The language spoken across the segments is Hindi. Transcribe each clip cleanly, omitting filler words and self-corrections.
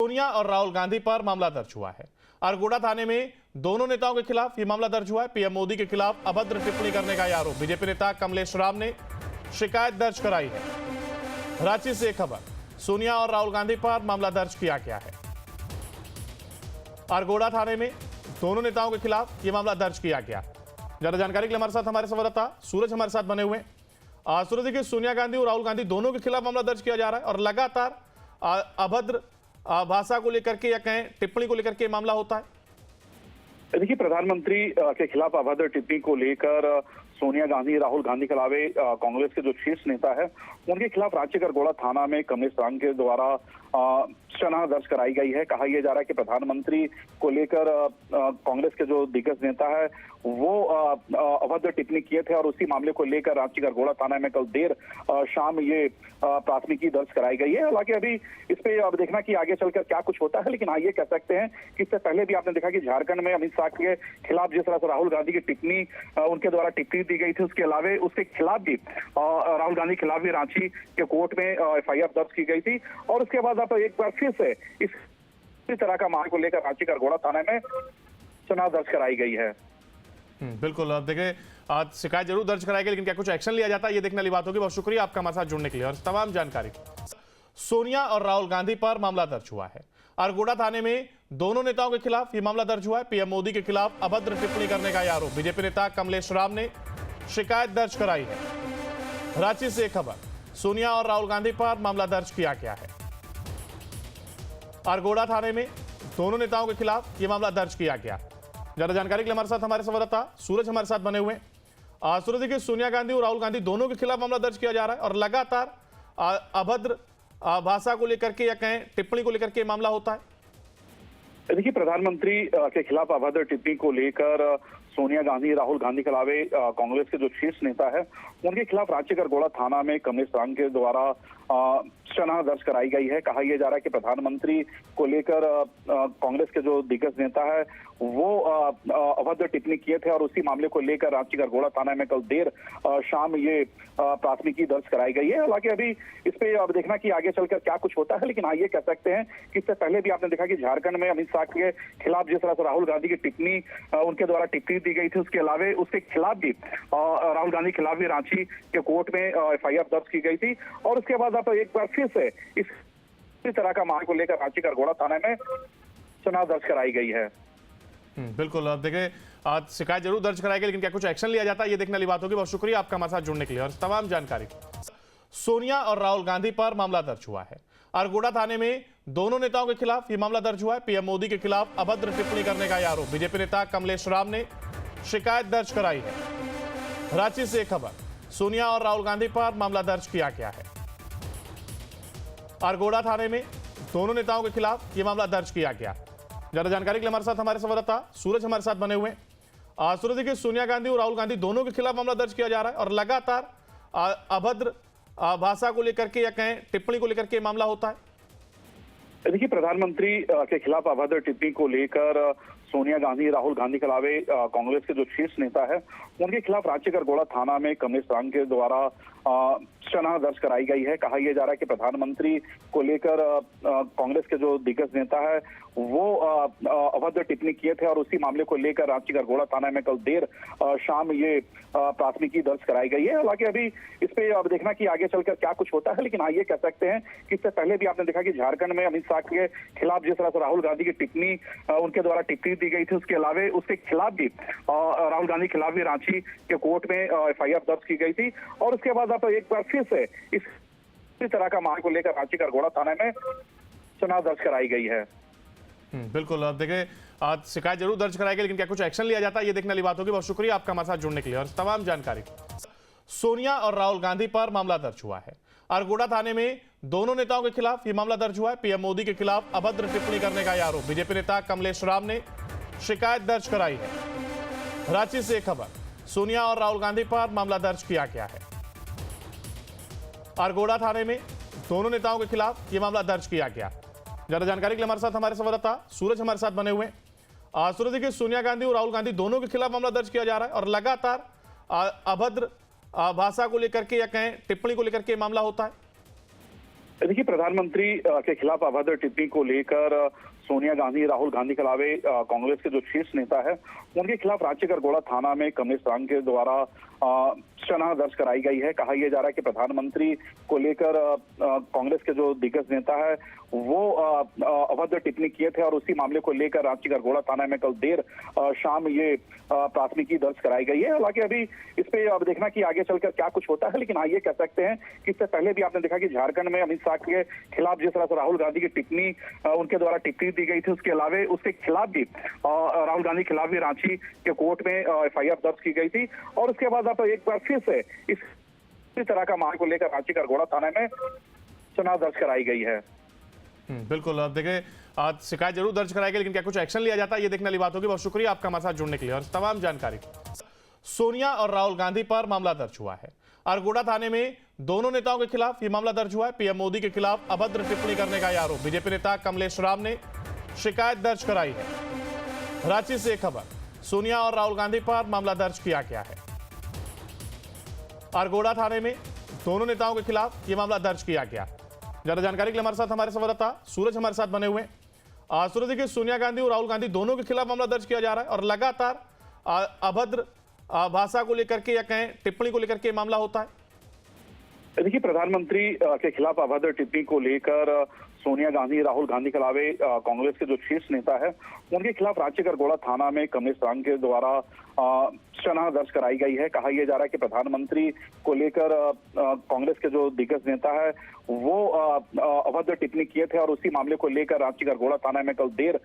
सोनिया और राहुल गांधी पर मामला दर्ज हुआ है। अरगोड़ा थाने में दोनों नेताओं के खिलाफ यह मामला दर्ज हुआ है। पीएम मोदी के खिलाफ अभद्र टिप्पणी करने का आरोप बीजेपी नेता कमलेश राम ने शिकायत दर्ज कराई है। रांची से खबर, सोनिया और राहुल गांधी पर मामला दर्ज किया गया है। अरगोड़ा थाने में दोनों नेताओं के खिलाफ यह मामला दर्ज किया गया। ज्यादा जानकारी के लिए हमारे साथ हमारे संवाददाता सूरज हमारे साथ बने हुए हैं। सूरज, देखिए, सोनिया गांधी और राहुल गांधी दोनों के खिलाफ मामला दर्ज किया जा रहा है और लगातार अभद्र भाषा को लेकर के या कहें टिप्पणी को लेकर के मामला होता है। देखिए, प्रधानमंत्री के खिलाफ अभद्र टिप्पणी को लेकर सोनिया गांधी, राहुल गांधी के अलावे कांग्रेस के जो शीर्ष नेता है उनके खिलाफ रांची अरगोड़ा थाना में कमलेश राम के द्वारा शनाख्त दर्ज कराई गई है। कहा यह जा रहा है कि प्रधानमंत्री को लेकर कांग्रेस के जो दिग्गज नेता है वो अभद्र टिप्पणी किए थे और उसी मामले को लेकर रांची अरगोड़ा थाना में कल देर शाम ये प्राथमिकी दर्ज कराई गई है। हालांकि अभी इस पे अब देखना कि आगे चलकर क्या कुछ होता है, लेकिन हाँ ये कह सकते हैं कि इससे पहले भी आपने देखा कि झारखंड में अमित शाह के खिलाफ जिस तरह से राहुल गांधी की टिप्पणी उनके द्वारा टिप्पणी दी गई थी, उसके अलावा उसके खिलाफ भी राहुल गांधी के खिलाफ भी रांची के कोर्ट में एफआईआर दर्ज की गई थी और उसके बाद अब एक बार फिर से इसी तरह का मामले को लेकर रांची अरगोड़ा थाना में शनाख्त दर्ज कराई गई है। बिल्कुल, अब देखिए, आज शिकायत जरूर दर्ज कराई गई, लेकिन क्या कुछ एक्शन लिया जाता है ये देखने वाली बात होगी। बहुत शुक्रिया आपका हमारे साथ जुड़ने के लिए और तमाम जानकारी। सोनिया और राहुल गांधी पर मामला दर्ज हुआ है। अरगोड़ा थाने में दोनों नेताओं के खिलाफ यह मामला दर्ज हुआ है। पीएम मोदी के खिलाफ अभद्र टिप्पणी करने का आरोप बीजेपी नेता कमलेश राम ने शिकायत दर्ज कराई है। रांची से खबर, सोनिया और राहुल गांधी पर मामला दर्ज किया गया है। अरगोड़ा थाने में दोनों नेताओं के खिलाफ यह मामला दर्ज किया गया। ज्यादा जानकारी के लिए हमारे साथ हमारे संवाददाता सूरज हमारे साथ बने हुए हैं। सूरज, देखिए, सोनिया गांधी और राहुल गांधी दोनों के खिलाफ मामला दर्ज किया जा रहा है और लगातार अभद्र भाषा को लेकर के या कहें टिप्पणी को लेकर के मामला होता है। देखिए, प्रधानमंत्री के खिलाफ अभद्र टिप्पणी को लेकर सोनिया गांधी, राहुल गांधी के अलावे कांग्रेस के जो शीर्ष नेता है उनके खिलाफ रांची अरगोड़ा थाना में कमलेश राम के द्वारा शनाख्त दर्ज कराई गई है। कहा यह जा रहा है कि प्रधानमंत्री को लेकर कांग्रेस के जो दिग्गज नेता है वो अभद्र टिप्पणी किए थे और उसी मामले को लेकर रांची अरगोड़ा थाना में कल देर शाम ये प्राथमिकी दर्ज कराई गई है। हालांकि अभी इस पे अब देखना कि आगे चलकर क्या कुछ होता है, लेकिन हाँ ये कह सकते हैं कि इससे पहले भी आपने देखा कि झारखंड में अमित शाह के खिलाफ जिस तरह से राहुल गांधी की टिप्पणी उनके द्वारा टिप्पणी दी गई थी, उसके अलावा उसके खिलाफ भी राहुल गांधी के खिलाफ भी रांची के कोर्ट में एफआईआर दर्ज की गई थी और उसके बाद अब एक बार फिर से इसी तरह का मामले को लेकर रांची अरगोड़ा थाना में शनाख्त दर्ज कराई गई है। बिल्कुल, अब देखिए, आज शिकायत जरूर दर्ज कराई गई, लेकिन क्या कुछ एक्शन लिया जाता है ये देखने वाली बात होगी। बहुत शुक्रिया आपका हमारे साथ जुड़ने के लिए और तमाम जानकारी। सोनिया और राहुल गांधी पर मामला दर्ज हुआ है। अरगोड़ा थाने में दोनों नेताओं के खिलाफ यह मामला दर्ज हुआ है। पीएम मोदी के खिलाफ अभद्र टिप्पणी करने का आरोप बीजेपी नेता कमलेश राम ने शिकायत दर्ज कराई है। रांची से खबर, सोनिया और राहुल गांधी पर मामला दर्ज किया गया है। अरगोड़ा थाने में दोनों नेताओं के खिलाफ यह मामला दर्ज किया गया। ज्यादा जानकारी के लिए हमारे साथ हमारे संवाददाता सूरज हमारे साथ बने हुए हैं। सूरज, देखिए, सोनिया गांधी और राहुल गांधी दोनों के खिलाफ मामला दर्ज किया जा रहा है और लगातार अभद्र भाषा को लेकर के या कहें टिप्पणी को लेकर के मामला होता है। देखिए, प्रधानमंत्री के खिलाफ अभद्र टिप्पणी को लेकर सोनिया गांधी, राहुल गांधी के अलावे कांग्रेस के जो शीर्ष नेता है उनके खिलाफ रांची अरगोड़ा थाना में कमलेश राम के द्वारा शनाख्त दर्ज कराई गई है। कहा यह जा रहा है कि प्रधानमंत्री को लेकर कांग्रेस के जो दिग्गज नेता है वो अभद्र टिप्पणी किए थे और उसी मामले को लेकर रांची अरगोड़ा थाना में कल देर शाम ये प्राथमिकी दर्ज कराई गई है। हालांकि अभी इस पे अब देखना कि आगे चलकर क्या कुछ होता है, लेकिन हाँ ये कह सकते हैं कि इससे पहले भी आपने देखा कि झारखंड में अमित शाह के खिलाफ जिस तरह से राहुल गांधी की टिप्पणी उनके द्वारा टिप्पणी दी गई थी, उसके अलावा उसके खिलाफ भी राहुल गांधी के खिलाफ भी रांची के कोर्ट में एफआईआर दर्ज की गई थी और उसके बाद अब एक बार फिर से इसी तरह का मामले को लेकर रांची अरगोड़ा थाना में शनाख्त दर्ज कराई गई है। बिल्कुल, अब देखिए, आज शिकायत जरूर दर्ज कराई गई, लेकिन क्या कुछ एक्शन लिया जाता है ये देखने वाली बात होगी। बहुत शुक्रिया आपका हमारे साथ जुड़ने के लिए और तमाम जानकारी। सोनिया और राहुल गांधी पर मामला दर्ज हुआ है। अरगोड़ा थाने में दोनों नेताओं के खिलाफ यह मामला दर्ज हुआ है। पीएम मोदी के खिलाफ अभद्र टिप्पणी करने का आरोप बीजेपी नेता कमलेश राम ने शिकायत दर्ज कराई है। रांची से खबर, सोनिया और राहुल गांधी पर मामला दर्ज किया गया है। अरगोड़ा थाने में दोनों नेताओं के खिलाफ यह मामला दर्ज किया गया। ज्यादा जानकारी के लिए हमारे साथ हमारे संवाददाता सूरज हमारे साथ बने हुए हैं। सूरज, देखिए, सोनिया गांधी और राहुल गांधी दोनों के खिलाफ मामला दर्ज किया जा रहा है और लगातार अभद्र भाषा को लेकर के या कहें टिप्पणी को लेकर के मामला होता है। देखिए, प्रधानमंत्री के खिलाफ अभद्र टिप्पणी को लेकर सोनिया गांधी, राहुल गांधी के अलावे कांग्रेस के जो शीर्ष नेता है, उनके खिलाफ राज्य करगोड़ा थाना में कमलेश राम के द्वारा शनाख्त दर्ज कराई गई है। कहा यह जा रहा है कि प्रधानमंत्री को लेकर कांग्रेस के जो दिग्गज नेता है वो अभद्र टिप्पणी किए थे और उसी मामले को लेकर रांची करगोड़ा थाना में कल देर शाम ये प्राथमिकी दर्ज कराई गई है। हालांकि अभी इस पे अब देखना कि आगे चलकर क्या कुछ होता है, लेकिन हाँ ये कह सकते हैं कि इससे पहले भी आपने देखा कि झारखंड में अमित शाह के खिलाफ जिस तरह से राहुल गांधी की टिप्पणी उनके द्वारा टिप्पणी दी गई थी, उसके अलावे उसके खिलाफ भी राहुल गांधी के खिलाफ भी रांची के कोर्ट में FIR दर्ज की गई थी और उसके बाद अब एक बार फिर से इसी तरह का मामले को लेकर रांची करगोड़ा थाना में शनाख्त दर्ज कराई गई है। बिल्कुल। अब देखिए, आज शिकायत जरूर दर्ज कराएगी, लेकिन क्या कुछ एक्शन लिया जाता है ये देखने वाली बात होगी। बहुत शुक्रिया आपका हमारे साथ जुड़ने के लिए और तमाम जानकारी। सोनिया और राहुल गांधी पर मामला दर्ज हुआ है। अरगोड़ा थाने में दोनों नेताओं के खिलाफ ये मामला दर्ज हुआ है। पीएम मोदी के खिलाफ अभद्र टिप्पणी करने का आरोप बीजेपी नेता कमलेश राम ने शिकायत दर्ज कराई है। रांची से खबर, सोनिया और राहुल गांधी पर मामला दर्ज किया गया है। अरगोड़ा थाने में दोनों नेताओं के खिलाफ यह मामला दर्ज किया गया। ज्यादा जानकारी के लिए हमारे साथ हमारे संवाददाता सूरज हमारे साथ बने हुए हैं। सूरज, देखिए, सोनिया गांधी और राहुल गांधी दोनों के खिलाफ मामला दर्ज किया जा रहा है और लगातार अभद्र भाषा को लेकर के या कहें टिप्पणी को लेकर के मामला होता है। देखिए, प्रधानमंत्री के खिलाफ अभद्र टिप्पणी को लेकर सोनिया गांधी, राहुल गांधी के अलावे कांग्रेस के जो शीर्ष नेता है, उनके खिलाफ राज्य करगोड़ा थाना में कमलेश राम के द्वारा शनाख्त दर्ज कराई गई है। कहा यह जा रहा है कि प्रधानमंत्री को लेकर कांग्रेस के जो दिग्गज नेता है वो अभद्र टिप्पणी किए थे और उसी मामले को लेकर रांची करगोड़ा थाना में कल देर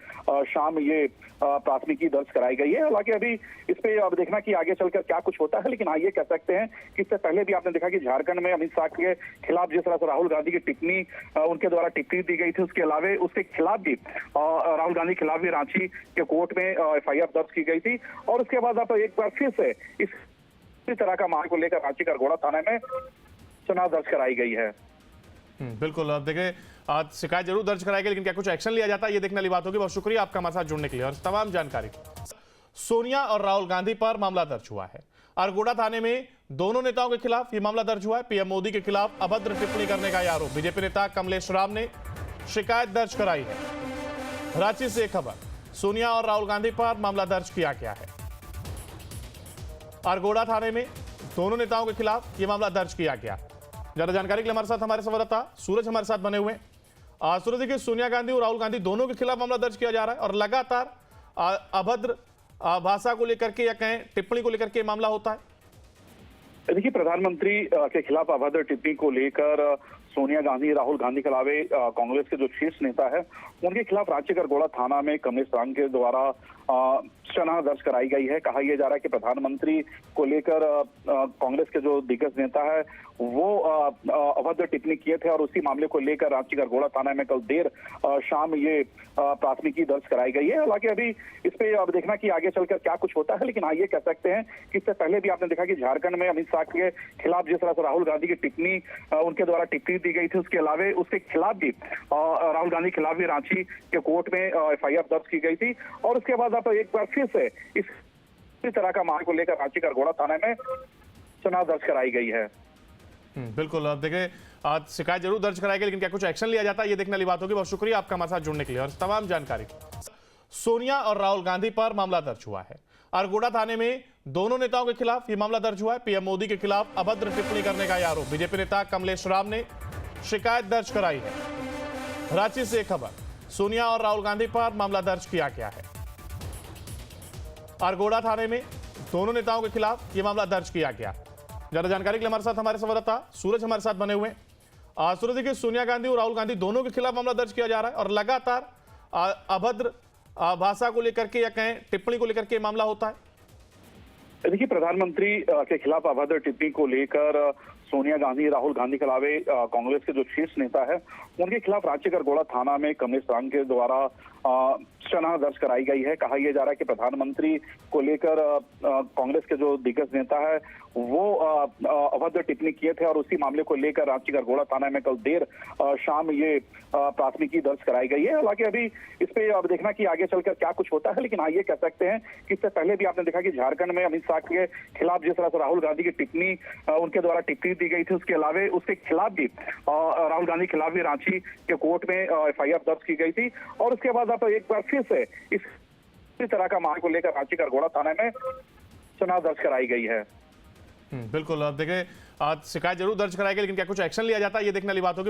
शाम ये प्राथमिकी दर्ज कराई गई है। हालांकि अभी इस पे अब देखना कि आगे चलकर क्या कुछ होता है, लेकिन हाँ ये कह सकते हैं कि इससे पहले भी आपने देखा कि झारखंड में अमित शाह के खिलाफ जिस तरह से राहुल गांधी की टिप्पणी उनके द्वारा टिप्पणी दी गई थी, उसके अलावे उसके खिलाफ भी राहुल गांधी के खिलाफ भी रांची के कोर्ट में FIR दर्ज की गई थी और उसके बाद अब एक बार फिर से इसी तरह का मामले को लेकर रांची करगोड़ा थाना में शनाख्त दर्ज कराई गई है। बिल्कुल। अब देखिए, आज शिकायत जरूर दर्ज कराएगी, लेकिन क्या कुछ एक्शन लिया जाता है ये देखने वाली बात होगी। बहुत शुक्रिया आपका हमारे साथ जुड़ने के लिए और तमाम जानकारी। सोनिया और राहुल गांधी पर मामला दर्ज हुआ है। अरगोड़ा थाने में दोनों नेताओं के खिलाफ ये मामला दर्ज हुआ है। पीएम मोदी के खिलाफ अभद्र टिप्पणी करने का आरोप बीजेपी नेता कमलेश राम ने शिकायत दर्ज कराई है। रांची से खबर, सोनिया और राहुल गांधी पर मामला दर्ज किया गया है। अरगोड़ा थाने में दोनों नेताओं के खिलाफ यह मामला दर्ज किया गया। ज्यादा जानकारी के लिए हमारे साथ हमारे संवाददाता सूरज हमारे साथ बने हुए हैं। सूरज, देखिए, सोनिया गांधी और राहुल गांधी दोनों के खिलाफ मामला दर्ज किया जा रहा है और लगातार अभद्र भाषा को लेकर के या कहें टिप्पणी को लेकर के मामला होता है। देखिए, प्रधानमंत्री के खिलाफ अभद्र टिप्पणी को लेकर सोनिया गांधी, राहुल गांधी के अलावे कांग्रेस के जो शीर्ष नेता है, उनके खिलाफ राज्य करगोड़ा थाना में कमलेश राम के द्वारा शनाख्त दर्ज कराई गई है। कहा यह जा रहा है कि प्रधानमंत्री को लेकर कांग्रेस के जो दिग्गज नेता है वो अभद्र टिप्पणी किए थे और उसी मामले को लेकर रांची करगोड़ा थाना में कल देर शाम ये प्राथमिकी दर्ज कराई गई है। हालांकि अभी इस पे अब देखना कि आगे चलकर क्या कुछ होता है, लेकिन हाँ ये कह सकते हैं कि इससे पहले भी आपने देखा कि झारखंड में अमित शाह के खिलाफ जिस तरह से राहुल गांधी की टिप्पणी उनके द्वारा टिप्पणी दी गई थी, उसके अलावे उसके खिलाफ भी राहुल गांधी के खिलाफ भी रांची के कोर्ट में FIR दर्ज की गई थी और उसके बाद अब एक बार फिर से इसी तरह का मामले को लेकर रांची करगोड़ा थाना में शनाख्त दर्ज कराई गई है। बिल्कुल। अब देखिए, आज शिकायत जरूर दर्ज कराएगी, लेकिन क्या कुछ एक्शन लिया जाता है ये देखने वाली बात होगी। बहुत शुक्रिया आपका हमारे साथ जुड़ने के लिए और तमाम जानकारी। सोनिया और राहुल गांधी पर मामला दर्ज हुआ है। अरगोड़ा थाने में दोनों नेताओं के खिलाफ यह मामला दर्ज हुआ है। पीएम मोदी के खिलाफ अभद्र टिप्पणी करने का आरोप बीजेपी नेता कमलेश राम ने शिकायत दर्ज कराई है। रांची से खबर, सोनिया और राहुल गांधी पर मामला दर्ज किया गया है। अरगोड़ा थाने में दोनों नेताओं के खिलाफ यह मामला दर्ज किया गया। ज्यादा जानकारी के लिए हमारे साथ हमारे संवाददाता सूरज हमारे साथ बने हुए हैं। सूरज, देखिए, सोनिया गांधी और राहुल गांधी दोनों के खिलाफ मामला दर्ज किया जा रहा है और लगातार अभद्र भाषा को लेकर के या कहें टिप्पणी को लेकर के मामला होता है। देखिए, प्रधानमंत्री के खिलाफ अभद्र टिप्पणी को लेकर सोनिया गांधी, राहुल गांधी के अलावे कांग्रेस के जो शीर्ष नेता है, उनके खिलाफ राज्य करगोड़ा थाना में कमलेश राम के द्वारा शनाख्त दर्ज कराई गई है। कहा यह जा रहा है कि प्रधानमंत्री को लेकर कांग्रेस के जो दिग्गज नेता है वो अभद्र टिप्पणी किए थे और उसी मामले को लेकर रांची गरगोड़ा थाना में कल देर शाम ये प्राथमिकी दर्ज कराई गई है। हालांकि अभी इस पे अब देखना कि आगे चलकर क्या कुछ होता है, लेकिन हाँ ये कह सकते हैं कि इससे पहले भी आपने देखा कि झारखंड में अमित शाह के खिलाफ जिस तरह से राहुल गांधी की टिप्पणी उनके द्वारा टिप्पणी दी गई थी, उसके अलावा उसके खिलाफ भी राहुल गांधी के खिलाफ भी रांची के कोर्ट में FIR दर्ज की गई थी और उसके बाद अब एक बार फिर से इसी तरह का मामले को लेकर रांची गरगोड़ा थाने में शनाख्त दर्ज कराई गई है। बिल्कुल। अब देखिए आज शिकायत जरूर दर्ज कराई गई, लेकिन क्या कुछ एक्शन लिया जाता है ये देखने वाली बात होगी।